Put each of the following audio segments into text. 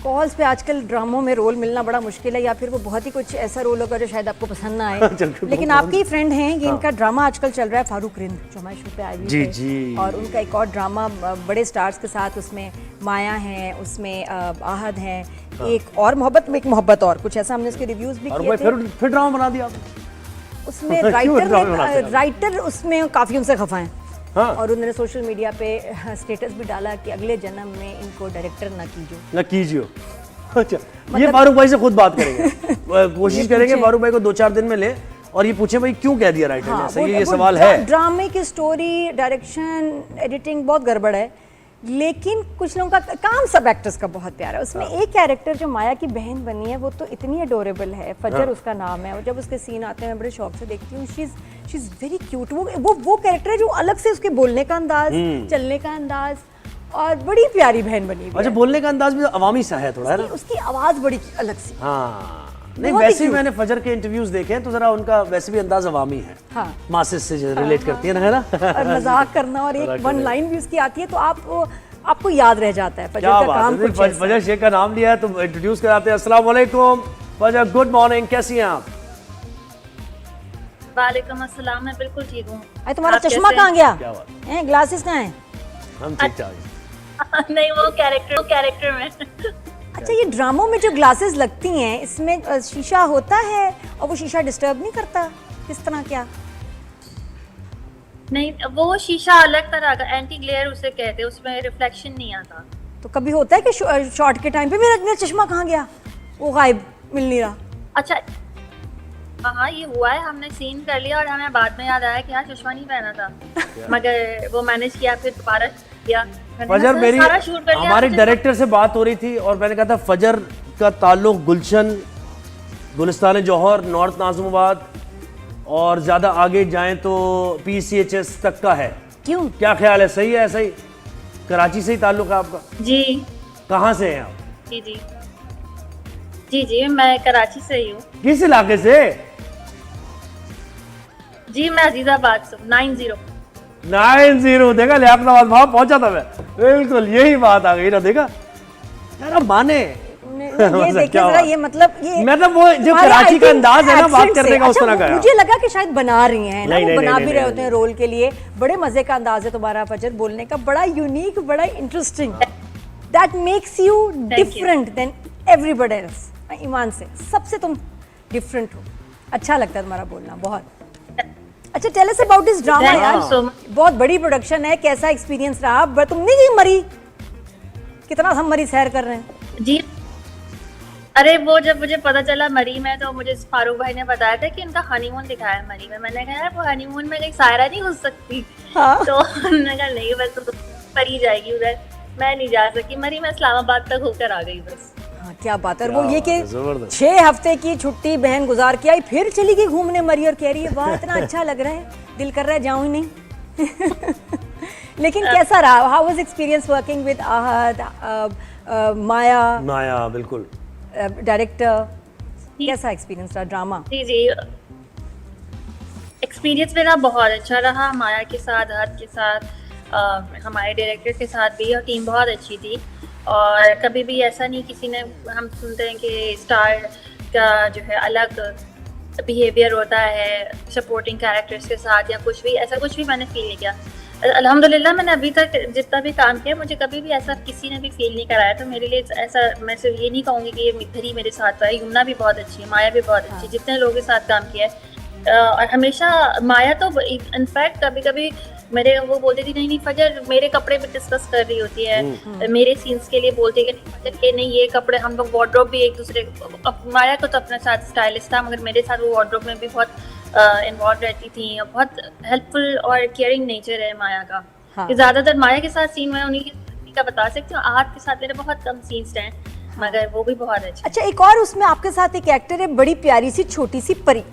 Calls पे आजकल ड्रामों में रोल मिलना बड़ा मुश्किल है, या फिर वो बहुत ही कुछ ऐसा रोल होगा जो शायद आपको पसंद ना आए। लेकिन आपके ही फ्रेंड हैं, ये इनका ड्रामा आजकल चल रहा है फारूक रिंद, जो हमारे शो पे आए हुए थे, और उनका एक और ड्रामा बड़े स्टार्स के साथ, उसमें माया हैं, उसमें आहद हैं, एक और मोहब्बत और कुछ ऐसा, हमने उसके रिव्यूज भी किए थे। फिर ड्रामा बना दिया उसमें राइटर उसमें काफ़ी उनसे खफा हैं। हाँ। और उन्होंने सोशल मीडिया पे स्टेटस भी डाला कि अगले जन्म में इनको डायरेक्टर ना कीजिए। अच्छा, ये फारूक भाई से खुद बात करेंगे, कोशिश करेंगे फारूक भाई को 2-4 दिन में ले और ये पूछे भाई क्यों कह दिया राइटर ने, सही ये सवाल है। ड्रामे की स्टोरी, डायरेक्शन, एडिटिंग बहुत गड़बड़ है, लेकिन कुछ लोगों का काम सब एक्टर्स का बहुत प्यारा है। उसमें एक कैरेक्टर जो माया की बहन बनी है वो तो इतनी अडोरेबल है, फजर उसका नाम है, और जब उसके सीन आते हैं मैं बड़े शौक से देखती हूँ। She is very cute. वो कैरेक्टर है जो अलग से उसके बोलने का अंदाज, चलने का अंदाज, और बड़ी प्यारी बहन बनी हुई है। अच्छा, बोलने का अंदाज भी अवामी सा है थोड़ा, है ना? उसकी आवाज बड़ी अलग सी। हाँ, नहीं वैसे ही मैंने फजर के इंटरव्यूज देखे हैं तो जरा उनका वैसे भी अंदाज अवामी है। हाँ, मासिस से रिलेट करती है ना, है ना? और मजाक करना, और एक वन लाइन भी उसकी आती है तो आपको याद रह जाता है। फजर का काम कुछ ऐसा। फजर शेख का नाम लिया है तो इंट्रोड्यूस कराते हैं। अस्सलाम वालेकुम फजर, गुड मॉर्निंग, कैसी हैं आप? वालेकुम अस्सलाम, मैं बिल्कुल ठीक हूँ। अरे तुम्हारा चश्मा कहाँ गया? हैं, ग्लासेस कहाँ हैं? हम ठीक ठाक। नहीं, वो कैरेक्टर में। अच्छा, ये ड्रामों में जो ग्लासेस लगती हैं इसमें शीशा होता है और वो शीशा डिस्टर्ब नहीं करता, किस तरह क्या? नहीं, वो शीशा अलग तरह का, एंटी ग्लेयर उसे कहते हैं, उसमें रिफ्लेक्शन नहीं आता। तो कभी होता है कि शॉट के टाइम पे मेरा चश्मा कहाँ गया, वो गायब, मिल नहीं रहा? अच्छा, हाँ ये हुआ है, हमने सीन कर लिया और हमें बाद में याद आया कि यार चश्मा नहीं पहना था, मगर वो मैनेज किया, फिर दोबारा किया। फजर, मेरी हमारे डायरेक्टर से बात हो रही थी और मैंने कहा था फजर का ताल्लुक गुलशन, गुलिस्तान जौहर, नॉर्थ नाज़िमाबाद और ज्यादा आगे जाएं तो PCHS तक का है। क्यों, क्या ख्याल है? सही है? ऐसा ही कराची से ही ताल्लुक है आपका? जी। कहाँ से हैं आप? जी, मैं कराची से ही हूँ। किस इलाके से? जी, मैं अजीजाबाद से। 90 देखा, लियाकताबाद वहां पहुंचा था मैं, बिल्कुल यही बात आ गई ना, देखा यार, अब माने ये देखिए जरा, ये मतलब वो जो कराची का अंदाज है ना बात करने का, उस तरह का मुझे लगा कि शायद बना रही हैं ना, वो बना भी रहे होते हैं रोल के लिए। बड़े मजे का अंदाज है तुम्हारा फजर, बोलने का बड़ा यूनिक, बड़ा interesting, that makes you different than everybody else. ईमान से सबसे तुम डिफरेंट हो, अच्छा लगता है तुम्हारा बोलना बहुत। अच्छा, tell us about this drama यार, बहुत बड़ी प्रोडक्शन है, कैसा एक्सपीरियंस रहा? तुम नहीं गई मरी? कितना हम मरी सैर कर रहे हैं। जी, अरे वो जब मुझे पता चला मरी में, तो मुझे फारूक भाई ने बताया था कि उनका हनीमून दिखाया है मरी में। मैंने कहा यार वो हनीमून में कहीं सायरा नहीं हो सकती? हाँ? तो उन्होंने कहा नहीं, बस तो परी जाएगी उधर, मैं नहीं जा सकी मरी, मैं इस्लामाबाद तक होकर आ गई बस। हाँ, क्या बात है। वो ये कि 6 हफ्ते की छुट्टी बहन गुजार के आई, फिर चली गई घूमने मरी, और कह रही है वाह इतना अच्छा लग रहा है, दिल कर रहा है जाऊं ही नहीं। लेकिन कैसा रहा? How was experience working with Ahad, Maya? बिल्कुल, डायरेक्टर, कैसा एक्सपीरियंस रहा ड्रामा? जी, एक्सपीरियंस मेरा बहुत अच्छा रहा, माया के साथ, आहद के साथ, हमारे डायरेक्टर के साथ भी, और टीम बहुत अच्छी थी। और कभी भी ऐसा नहीं किसी ने, हम सुनते हैं कि स्टार का जो है अलग बिहेवियर होता है सपोर्टिंग कैरेक्टर्स के साथ या कुछ भी, ऐसा कुछ भी मैंने फील नहीं किया। अल्हम्दुलिल्लाह, मैंने अभी तक जितना भी काम किया मुझे कभी भी ऐसा किसी ने भी फील नहीं कराया। तो मेरे लिए ऐसा, मैं सिर्फ ये नहीं कहूँगी कि ये इधर ही मेरे साथ है। यमुना भी बहुत अच्छी है, माया भी बहुत अच्छी, जितने लोगों के साथ काम किया है। और हमेशा माया तो इनफैक्ट कभी कभी मेरे वो बोलती थी नहीं फजर, मेरे कपड़े भी डिस्कस कर रही होती है, मेरे सीन्स के लिए बोलती है कि फजर के नहीं ये कपड़े, हम लोग वार्डरोब भी एक दूसरे, माया को तो अपने साथ स्टाइलिस्ट था मगर मेरे साथ वो वार्डरोब में भी बहुत इन्वॉल्व रहती थी। बहुत हेल्पफुल और केयरिंग नेचर है माया का। हाँ। कि ज्यादातर माया के साथ सीन मैं उन्हीं का बता सकती हूँ, आहद के साथ मेरे बहुत कम सीन्स हैं। हाँ। मगर वो भी बहुत अच्छे। अच्छा, एक और उसमें आपके साथ एक एक्टर है, बड़ी प्यारी सी छोटी सी परी।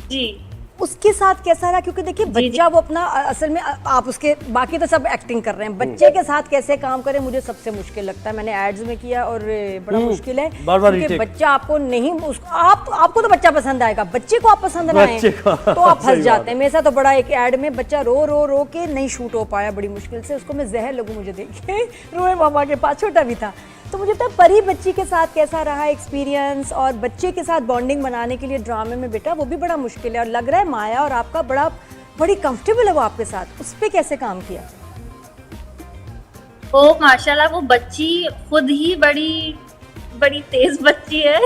जी, उसके साथ कैसा रहा? क्योंकि देखिए बच्चा वो अपना, असल में आप उसके, बाकी तो सब एक्टिंग कर रहे हैं, बच्चे के साथ कैसे काम करें मुझे सबसे मुश्किल लगता है। मैंने एड्स में किया और बड़ा मुश्किल है, क्योंकि बच्चा आपको नहीं, आपको तो बच्चा पसंद आएगा, बच्चे को आप पसंद ना आए तो आप फंस जाते हैं। मेरे साथ तो बड़ा एक एड में बच्चा रो के नहीं शूट हो पाया, बड़ी मुश्किल से, उसको मैं जहर लगूं मुझे देखे, रोए मामा के पास, छोटा भी था। तो मुझे पता है परी बच्ची के साथ कैसा रहा एक्सपीरियंस, और बच्चे के साथ बॉन्डिंग बनाने के लिए ड्रामे में बेटा वो भी बड़ा मुश्किल है, और लग रहा है माया और आपका बड़ी कंफर्टेबल है वो आपके साथ, उस पर कैसे काम किया? वो माशाल्लाह वो बच्ची खुद ही बड़ी तेज बच्ची है।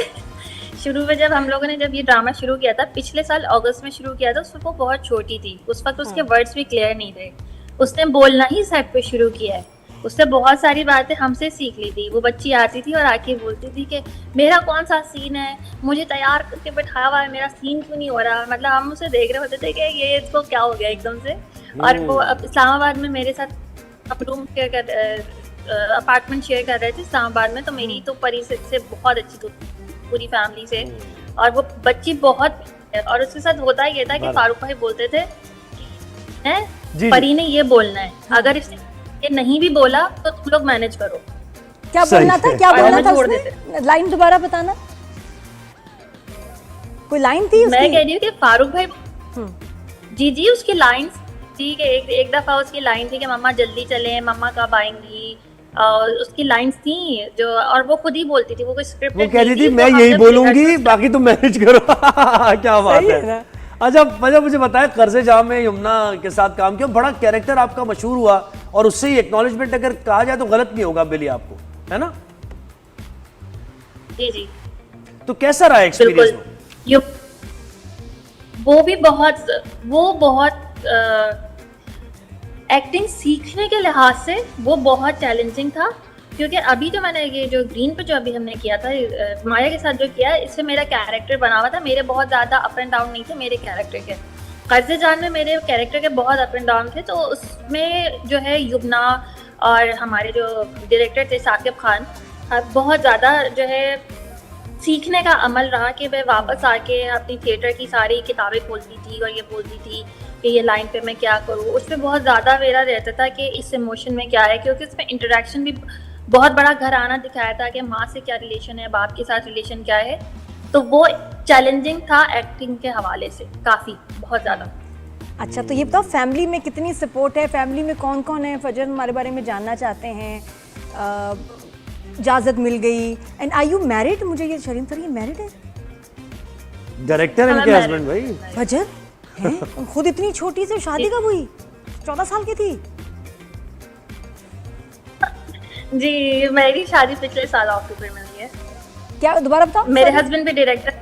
शुरू में जब हम लोगों ने जब ये ड्रामा शुरू किया था, पिछले साल अगस्त में शुरू किया था, उस वक्त वो बहुत छोटी थी, उस वक्त उसके वर्ड्स भी क्लियर नहीं थे। उसने बोलना ही सेट पे शुरू किया है। उसने बहुत सारी बातें हमसे सीख ली थी। वो बच्ची आती थी और आके बोलती थी कि मेरा कौन सा सीन है, मुझे तैयार करके बैठाया हुआ है, मेरा सीन क्यों नहीं हो रहा। मतलब हम उसे देख रहे होते थे कि ये इसको क्या हो गया एकदम से। और वो अब इस्लामाबाद में मेरे साथ रूम शेयर कर अपार्टमेंट शेयर कर रहे थे इस्लामाबाद में, तो मेरी तो परी से बहुत अच्छी थी पूरी फैमिली से, और वो बच्ची बहुत, और उसके साथ होता ये था कि फारूक भाई बोलते थे हैं परी ने ये बोलना है, अगर इसने ये नहीं भी बोला तो तुम लोग मैनेज करो। क्या बोलना था, क्या बोलना था उसने? लाइन दोबारा बताना, कोई लाइन थी उसकी? मैं कह रही हूँ कि फारूक भाई जी उसकी लाइन थी कि एक दफा उसकी लाइन थी कि मम्मा जल्दी चले, मम्मा कब आएंगी, और उसकी लाइंस थी जो, और वो खुद ही बोलती थी, वो कोई स्क्रिप्ट वो कह रही थी मैं यही बोलूंगी बाकी तुम मैनेज करो। क्या बात है। अच्छा मुझे बताया, कर्ज़े जहां में यमुना के साथ काम किया, बड़ा कैरेक्टर आपका मशहूर हुआ, और उससे ही एक्नॉलेजमेंट अगर कहा जाए तो गलत नहीं होगा बिली आपको, है ना? जी तो कैसा रहा एक्सपीरियंस? वो बहुत एक्टिंग सीखने के लिहाज से वो बहुत चैलेंजिंग था, क्योंकि अभी जो मैंने ये जो ग्रीन पे जो अभी हमने किया था माया के साथ जो किया, इससे मेरा कैरेक्टर बना हुआ था। मेरे बहुत ज़्यादा अप एंड डाउन नहीं थे मेरे कैरेक्टर के। कर्ज़े जान में मेरे कैरेक्टर के बहुत अप एंड डाउन थे, तो उसमें जो है युबना और हमारे जो डायरेक्टर थे साकिब खान, बहुत ज़्यादा जो है सीखने का अमल रहा कि मैं वापस आके अपनी थिएटर की सारी किताबें खोलती थी और ये बोलती थी कि ये लाइन पे मैं क्या करूँ। उसमें बहुत ज़्यादा मेरा रहता था कि इस इमोशन में क्या है, क्योंकि उसमें इंटरेक्शन भी बहुत बड़ा घराना दिखाया था कि माँ से क्या रिलेशन है, बाप के साथ रिलेशन क्या है, तो वो चैलेंजिंग था एक्टिंग के हवाले से काफ़ी, बहुत ज़्यादा। अच्छा, तो ये बताओ फैमिली में कितनी सपोर्ट है, फैमिली में कौन कौन है? फजर हमारे बारे में जानना चाहते हैं। इजाज़त मिल गई, एंड आर यू मैरिड? मुझे ये शरीम सर ये मैरिड है? डायरेक्टर इनके हस्बैंड भाई फजर हैं? खुद इतनी छोटी से शादी कब हुई? 14 साल की थी? जी मेरी शादी पिछले साल अक्टूबर में हुई है। क्या दोबारा बताओ? मेरे हस्बैंड भी डायरेक्टर।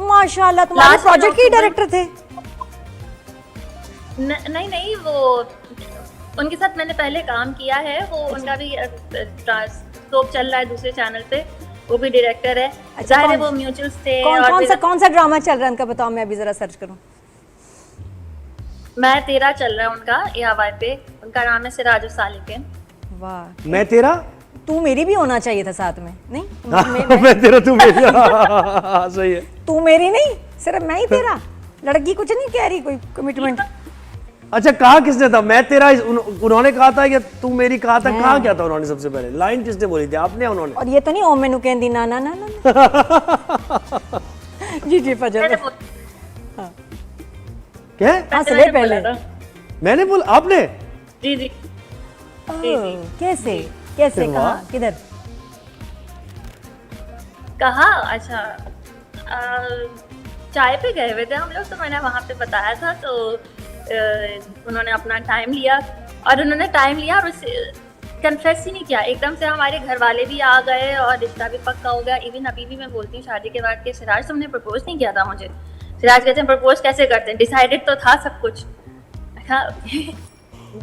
माशाल्लाह, तुम्हारे प्रोजेक्ट के डायरेक्टर थे? नहीं, वो उनके साथ मैंने पहले काम किया है, वो उनका भी सोप चल रहा है दूसरे चैनल पे, वो भी डायरेक्टर है। जाहिर है वो म्यूचुअल्स थे। कौन सा ड्रामा चल रहा है उनका, बताओ, मैं अभी जरा सर्च करूं। मैं तेरा चल रहा है उनका AY पे, उनका नाम है सिराज सालिकिन। वाह, मैं तेरा, तू मेरी भी होना चाहिए था साथ में, नहीं? मैं तेरा तू मेरी। सही है। तू मेरी नहीं, सिर्फ मैं ही तेरा। लड़की कुछ नहीं कह रही, कोई कमिटमेंट। अच्छा, कहा किसने था मैं तेरा? उन्होंने कहा था या तू मेरी कहा था? कहा क्या था उन्होंने? सबसे पहले लाइन किसने बोली थी, आपने उन्होंने? और ये तो नहीं ओ मैनू कहंदी ना ना ना ना। जी फजर क्या हंसले पहले मैंने बोला, आपने? जी कैसे कहा, किधर कहा? अच्छा, चाय पे गए हुए थे हम लोग, तो मैंने वहाँ पे बताया था, तो उन्होंने अपना टाइम लिया, और उन्होंने टाइम लिया और कन्फेस ही नहीं किया। एकदम से हमारे घर वाले भी आ गए और रिश्ता भी पक्का हो गया। इवन अभी भी मैं बोलती हूँ शादी के बाद कि सिराज तुमने प्रपोज नहीं किया था मुझे। सिराज कहते हैं प्रपोज कैसे करते हैं, डिसाइडेड तो था सब कुछ।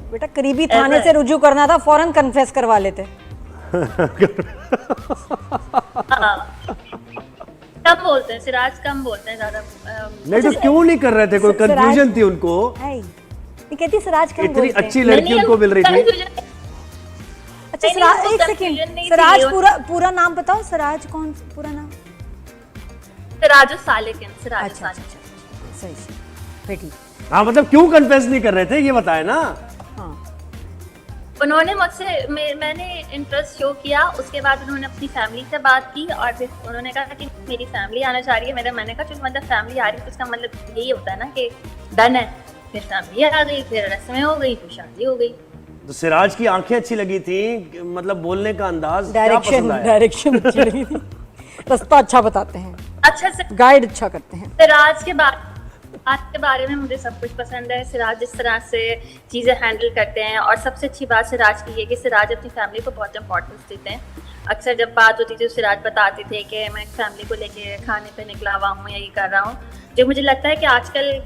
बेटा करीबी थाने से रुजू करना था, फौरन कन्फेस करवा लेते। कम बोलते हैं सिराज, कम बोलते हैं ज्यादा। नहीं तो क्यों नहीं कर रहे थे? कोई कंफ्यूजन थी उनको? ये कहती सिराज कम बोलते हैं। इतनी अच्छी लड़की उनको मिल रही थी। अच्छा सिराज, एक सेकंड, सिराज पूरा नाम बताओ। सिराज कौन, पूरा नाम? सिराज सालिकिन। सिराज सालिकिन, सही फिर ठीक। हाँ, मतलब क्यों कन्फेस नहीं कर रहे थे ये बताए ना। हाँ, उन्होंने मुझसे, मैंने इंटरेस्ट शो किया, उसके बाद उन्होंने अपनी फैमिली से बात की, और फिर उन्होंने कहा कि मेरी फैमिली आना चाह रही है। मैंने कहा कि मतलब फैमिली आ रही है तो इसका मतलब यही होता है ना कि डन है। फिर फैमिली आ गई, फिर रस्में हो गई, फिर शादी हो गई। तो सिराज की आंखें अच्छी लगी थी, मतलब बोलने का अंदाज क्या पसंद आया? डायरेक्शन अच्छी लगी थी। रास्ता अच्छा बताते हैं, अच्छा से गाइड अच्छा करते हैं। सिराज के बारे में मुझे सब कुछ पसंद है। सिराज जिस तरह से चीज़ें हैंडल करते हैं, और सबसे अच्छी बात सिराज की ये कि सिराज अपनी फैमिली को बहुत इंपॉर्टेंस देते हैं। अक्सर जब बात होती थी तो सिराज बताते थे कि मैं फैमिली को लेके खाने पे निकला हुआ हूँ या ये कर रहा हूँ, जो मुझे लगता है कि आजकल